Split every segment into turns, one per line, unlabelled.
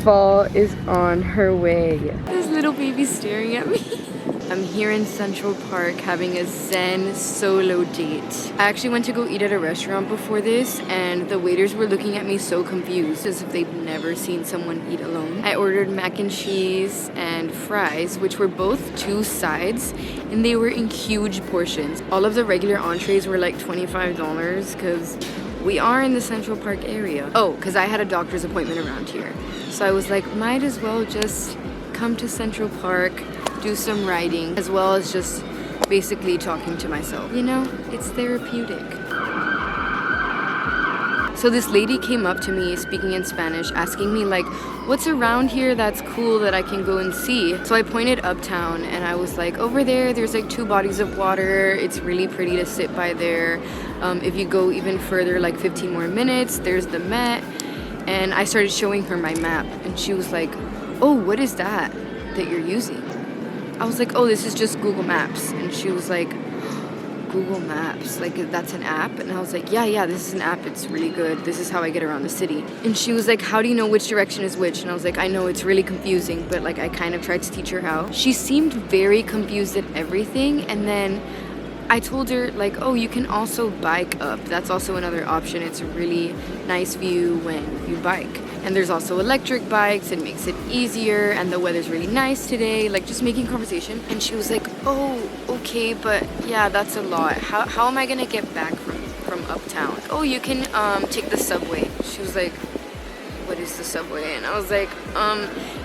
Fall is on her way. This little baby's staring at me. I'm here in Central Park having a Zen solo date. I actually went to go eat at a restaurant before this and the waiters were looking at me so confused as if they've never seen someone eat alone. I ordered mac and cheese and fries, which were both 2 sides, and they were in huge portions. All of the regular entrees were like $25 because we are in the Central Park area. Oh, because I had a doctor's appointment around here. So I was like, might as well just come to Central Park, do some writing, as well as just basically talking to myself. You know, it's therapeutic. So this lady came up to me speaking in Spanish, asking me like, what's around here that's cool that I can go and see? So I pointed uptown and I was like, over there's like 2 bodies of water. It's really pretty to sit by there. If you go even further, like 15 more minutes, there's the Met. And I started showing her my map and she was like, oh, what is that you're using? I was like, oh, this is just Google Maps. And she was like, Google Maps, like that's an app? And I was like, yeah, this is an app, it's really good. This is how I get around the city. And she was like, how do you know which direction is which? And I was like, I know it's really confusing, but like I kind of tried to teach her how. She seemed very confused at everything. And then I told her like, oh, you can also bike up. That's also another option. It's a really nice view when you bike. And there's also electric bikes. It makes it easier. And the weather's really nice today. Like just making conversation. And she was like, oh, okay, but yeah, that's a lot. How am I gonna get back from uptown? Oh, you can take the subway. She was like, what is the subway? And I was like,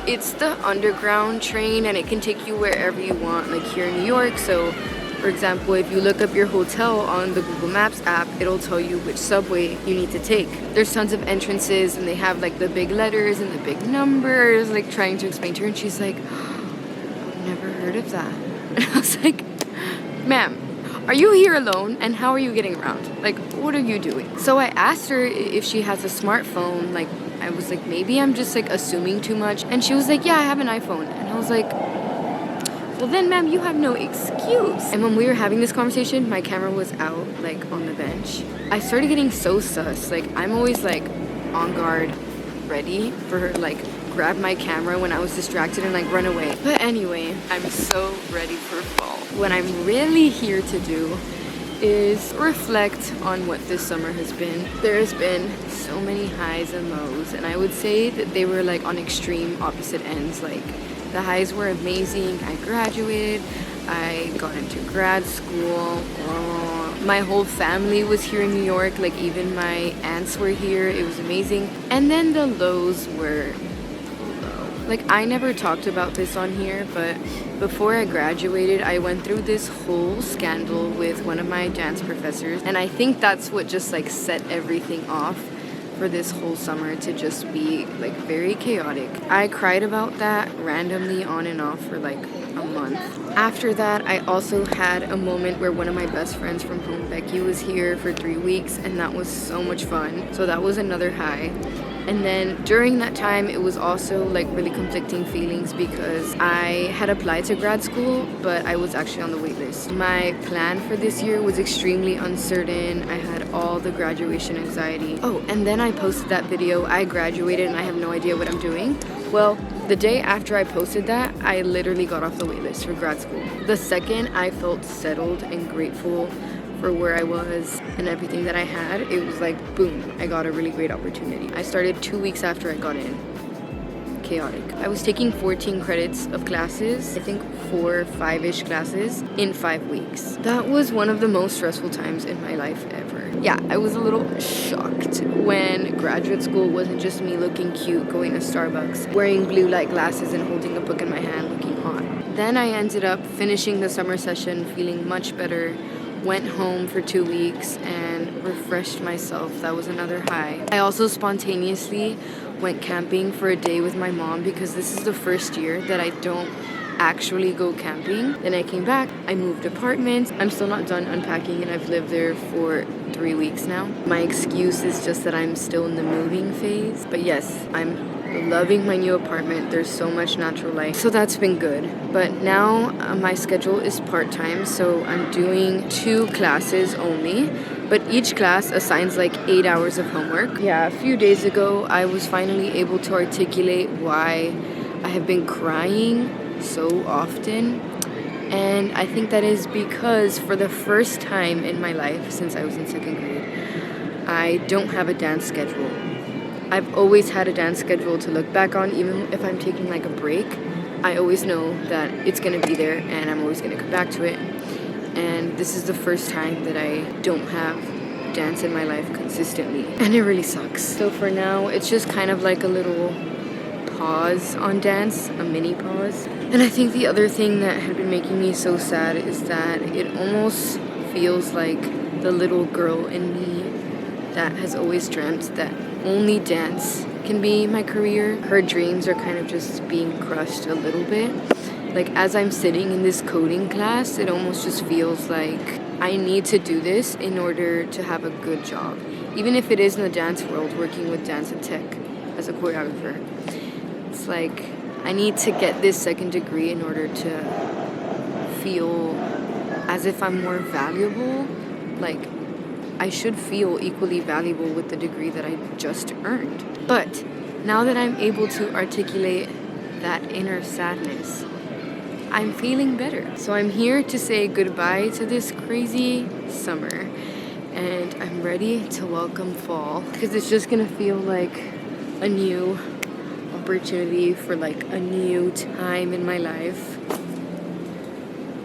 it's the underground train and it can take you wherever you want, like here in New York. So for example, if you look up your hotel on the Google Maps app, it'll tell you which subway you need to take. There's tons of entrances and they have like the big letters and the big numbers, like trying to explain to her. And she's like, I've never heard of that. And I was like, ma'am, are you here alone? And how are you getting around? Like, what are you doing? So I asked her if she has a smartphone. Like, I was like, maybe I'm just like assuming too much. And she was like, yeah, I have an iPhone. And I was like, well then, ma'am, you have no excuse. And when we were having this conversation, my camera was out, like, on the bench. I started getting so sus. Like, I'm always, like, on guard, ready for her, like, grab my camera when I was distracted and, like, run away. But anyway, I'm so ready for fall. What I'm really here to do is reflect on what this summer has been. There's been so many highs and lows, and I would say that they were, like, on extreme opposite ends, like, the highs were amazing. I graduated, I got into grad school, my whole family was here in New York, like even my aunts were here, it was amazing. And then the lows were low. Like I never talked about this on here, but before I graduated, I went through this whole scandal with one of my dance professors, and I think that's what just like set everything off for this whole summer to just be like very chaotic. I cried about that randomly on and off for like a month. After that, I also had a moment where one of my best friends from home, Becky, was here for 3 weeks, and that was so much fun. So that was another high. And then during that time, it was also like really conflicting feelings because I had applied to grad school, but I was actually on the wait list. My plan for this year was extremely uncertain. I had all the graduation anxiety. Oh, and then I posted that video. I graduated and I have no idea what I'm doing. Well, the day after I posted that, I literally got off the wait list for grad school. The second I felt settled and grateful for where I was and everything that I had, it was like, boom, I got a really great opportunity. I started 2 weeks after I got in. Chaotic. I was taking 14 credits of classes, I think 4 or 5-ish classes in 5 weeks. That was one of the most stressful times in my life ever. Yeah, I was a little shocked when graduate school wasn't just me looking cute, going to Starbucks, wearing blue light glasses and holding a book in my hand looking hot. Then I ended up finishing the summer session feeling much better, went home for 2 weeks and refreshed myself. That was another high. I also spontaneously went camping for a day with my mom because this is the first year that I don't actually go camping. Then I came back, I moved apartments. I'm still not done unpacking and I've lived there for 3 weeks now. My excuse is just that I'm still in the moving phase. But yes, I'm loving my new apartment. There's so much natural light, so that's been good. But now my schedule is part-time, so I'm doing 2 classes only, but each class assigns like 8 hours of homework. Yeah, a few days ago, I was finally able to articulate why I have been crying so often. And I think that is because for the first time in my life since I was in 2nd grade, I don't have a dance schedule. I've always had a dance schedule to look back on, even if I'm taking like a break. I always know that it's gonna be there and I'm always gonna come back to it. And this is the first time that I don't have dance in my life consistently. And it really sucks. So for now, it's just kind of like a little pause on dance, a mini pause. And I think the other thing that had been making me so sad is that it almost feels like the little girl in me that has always dreamt that only dance can be my career. Her dreams are kind of just being crushed a little bit. Like as I'm sitting in this coding class, it almost just feels like I need to do this in order to have a good job. Even if it is in the dance world, working with dance and tech as a choreographer. It's like I need to get this 2nd degree in order to feel as if I'm more valuable. Like I should feel equally valuable with the degree that I just earned. But now that I'm able to articulate that inner sadness, I'm feeling better. So I'm here to say goodbye to this crazy summer, and I'm ready to welcome fall, because it's just gonna feel like a new opportunity for like a new time in my life.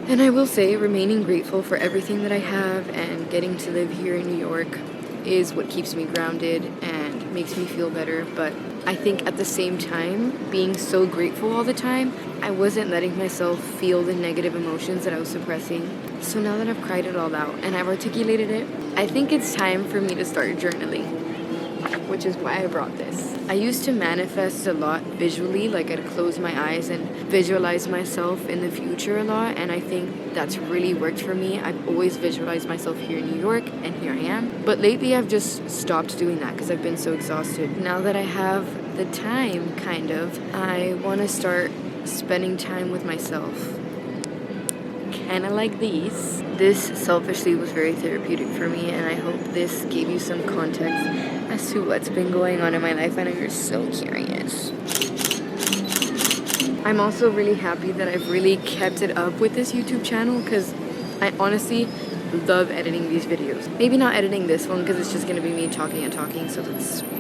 And I will say, remaining grateful for everything that I have and getting to live here in New York is what keeps me grounded and makes me feel better. But I think at the same time, being so grateful all the time, I wasn't letting myself feel the negative emotions that I was suppressing. So now that I've cried it all out and I've articulated it, I think it's time for me to start journaling, which is why I brought this. I used to manifest a lot visually, like I'd close my eyes and visualize myself in the future a lot, and I think that's really worked for me. I've always visualized myself here in New York, and here I am. But lately I've just stopped doing that because I've been so exhausted. Now that I have the time, kind of, I want to start spending time with myself. Kind of like these. This selfishly was very therapeutic for me, and I hope this gave you some context as to what's been going on in my life. I know you're so curious. I'm also really happy that I've really kept it up with this YouTube channel, because I honestly love editing these videos. Maybe not editing this one because it's just gonna be me talking and talking, so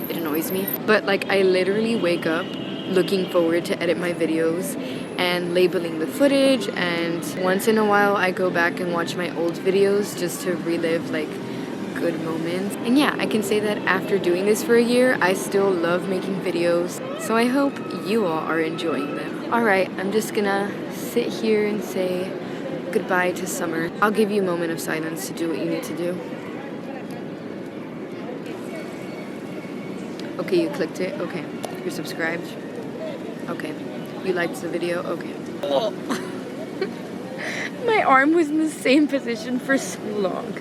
it annoys me. But like I literally wake up looking forward to edit my videos and labeling the footage, and once in a while I go back and watch my old videos just to relive like good moments. And yeah, I can say that after doing this for a year, I still love making videos, so I hope you all are enjoying them. Alright, I'm just gonna sit here and say goodbye to summer. I'll give you a moment of silence to do what you need to do. Okay, you clicked it? Okay. You're subscribed? Okay. You liked the video? Okay. Oh. My arm was in the same position for so long.